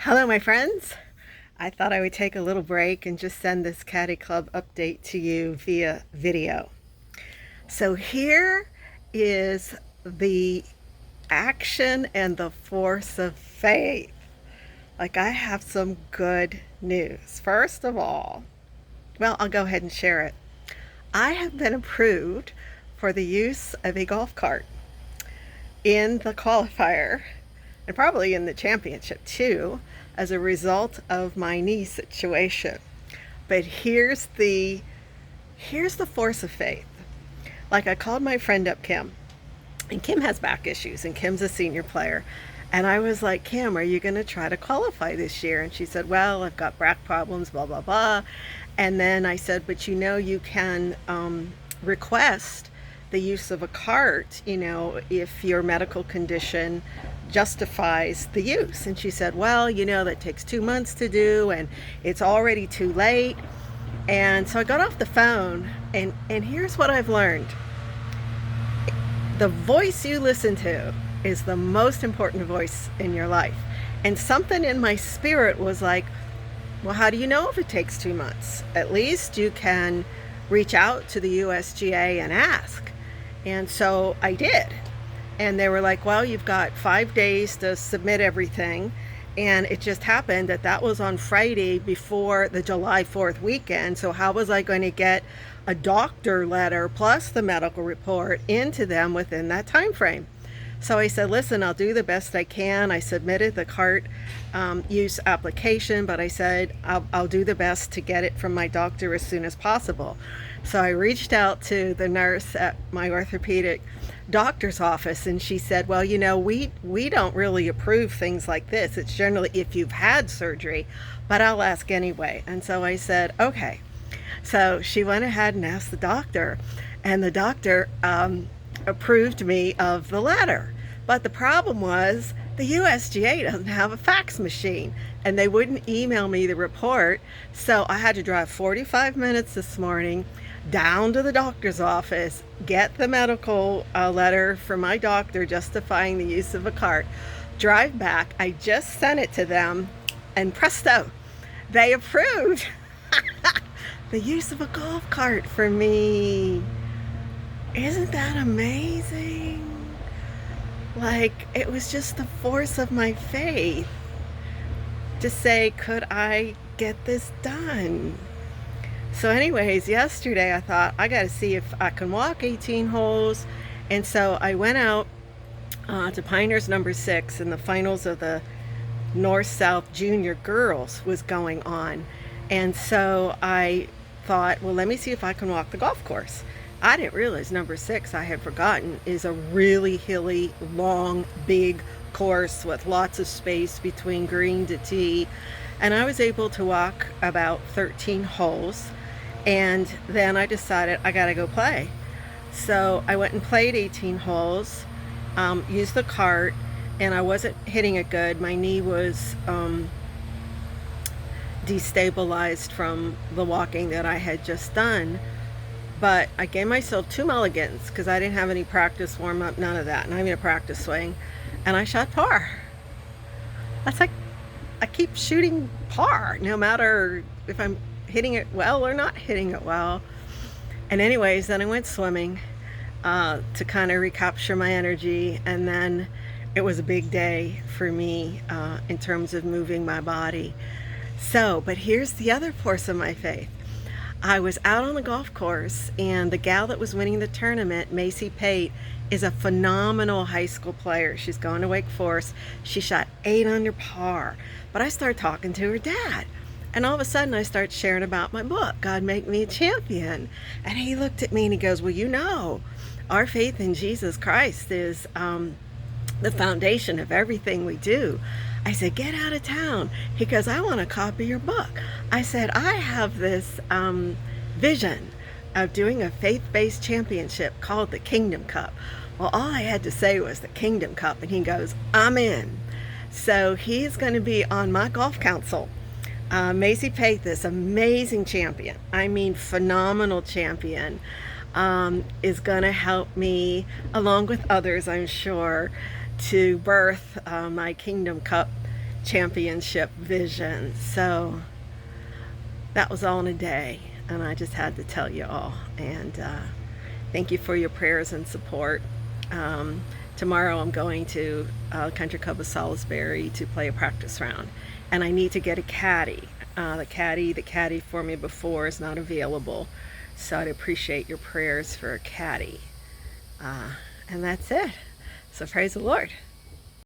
Hello, my friends. I thought I would take a little break and just send this Caddy Club update to you via video. So here is the action and the force of faith. Like, I have some good news. First of all, well, I'll go ahead and share it. I have been approved for the use of a golf cart in the qualifier and probably in the championship too, as a result of my knee situation. But here's the force of faith. Like, I called my friend up, Kim, and Kim has back issues, and Kim's a senior player. And I was like, Kim, are you going to try to qualify this year? And she said, well, I've got back problems, blah, blah, blah. And then I said, but you can request the use of a cart, if your medical condition justifies the use. And she said, well, that takes 2 months to do, and it's already too late. And so I got off the phone, and here's what I've learned. The voice you listen to is the most important voice in your life. And something in my spirit was like, well, how do you know if it takes 2 months? At least you can reach out to the USGA and ask. And so I did. And they were like, well, you've got 5 days to submit everything. And it just happened that was on Friday before the July 4th weekend. So how was I going to get a doctor letter plus the medical report into them within that time frame? So I said, listen, I'll do the best I can. I submitted the cart use application, but I said, I'll do the best to get it from my doctor as soon as possible. So I reached out to the nurse at my orthopedic doctor's office, and she said, well, we don't really approve things like this. It's generally if you've had surgery, but I'll ask anyway. And so I said, okay. So she went ahead and asked the doctor, and the doctor approved me of the letter. But the problem was the USGA doesn't have a fax machine, and they wouldn't email me the report. So I had to drive 45 minutes this morning down to the doctor's office, get the medical letter from my doctor justifying the use of a cart, drive back. I just sent it to them, and presto, they approved the use of a golf cart for me. Isn't that amazing? Like, it was just the force of my faith to say, could I get this done? So anyways, yesterday I thought, I got to see if I can walk 18 holes. And so I went out to Pioneers number 6, and the finals of the North-South Junior Girls was going on. And so I thought, well, let me see if I can walk the golf course. I didn't realize number 6, I had forgotten, is a really hilly, long, big course with lots of space between green to tee. And I was able to walk about 13 holes. And then I decided I gotta go play. So I went and played 18 holes, used the cart, and I wasn't hitting it good. My knee was destabilized from the walking that I had just done. But I gave myself 2 mulligans because I didn't have any practice warm-up, none of that, not even a practice swing. And I shot par. That's like, I keep shooting par, no matter if I'm hitting it well or not hitting it well. And anyways, then I went swimming to kind of recapture my energy. And then it was a big day for me in terms of moving my body. So, but here's the other force of my faith. I was out on the golf course, and the gal that was winning the tournament, Macy Pate, is a phenomenal high school player. She's going to Wake Forest. She shot 8 under par. But I started talking to her dad, and all of a sudden I start sharing about my book, God Make Me a Champion. And he looked at me and he goes, well, our faith in Jesus Christ is the foundation of everything we do. I said, get out of town. He goes, I want to copy your book. I said, I have this vision of doing a faith-based championship called the Kingdom Cup. Well, all I had to say was the Kingdom Cup, and he goes, I'm in. So he's going to be on my golf council. Macy Pate, this amazing champion, I mean phenomenal champion, is going to help me, along with others, I'm sure, to birth my Kingdom Cup championship vision. So that was all in a day, and I just had to tell you all. And thank you for your prayers and support. Tomorrow I'm going to Country Club of Salisbury to play a practice round, and I need to get a caddy. The caddy for me before is not available, so I'd appreciate your prayers for a caddy. And that's it. So praise the Lord.